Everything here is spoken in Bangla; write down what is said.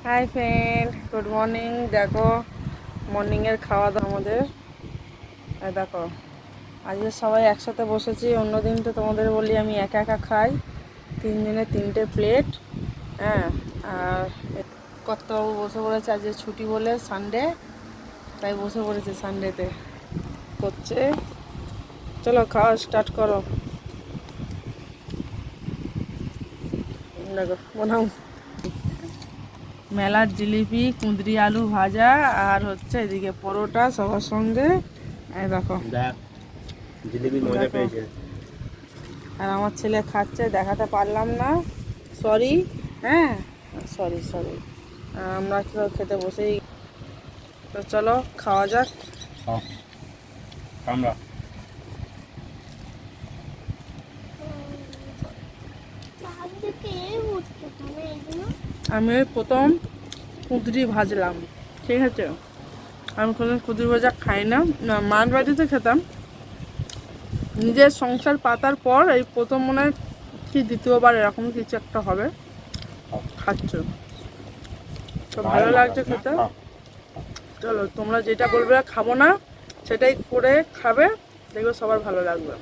Hi friend, good morning. দেখো মর্নিংয়ের খাওয়া দাওয়া আমাদের। দেখো আজকে সবাই একসাথে বসেছি। অন্যদিন তো তোমাদের বলি আমি একা একা খাই। 3 দিনে 3টে প্লেট। হ্যাঁ, আর কর্তাবাবু বসে পড়েছে, আজকে ছুটি বলে সানডে, তাই বসে পড়েছে সানডেতে করছে। চলো খাওয়া স্টার্ট করো। দেখো বানাও মেলার জিলিপি, কুঁদরি আলু ভাজা, আর হচ্ছে এদিকে পরোটা সবার সঙ্গে। এই দেখো জিলিপি মজা পেয়েছে। আর আমার ছেলে খাচ্ছে, দেখাতে পারলাম না, সরি। হ্যাঁ, সরি সরি। আমরা তো খেতে বসেই। তো চলো খাওয়া যাক। আমরা আমি ওই প্রথম কুঁদরি ভাজলাম, ঠিক আছে। আমি কোনো কুঁদরি ভাজা খাই না, মার বাড়িতে খেতাম। নিজের সংসার পাতার পর এই প্রথম মনে হয় কি দ্বিতীয়বার এরকম কিছু একটা হবে খাচ্ছ। তো ভালো লাগছে খেতে। চলো তোমরা যেটা বলবে খাবো না সেটাই করে খাবে, দেখবে সবার ভালো লাগবে।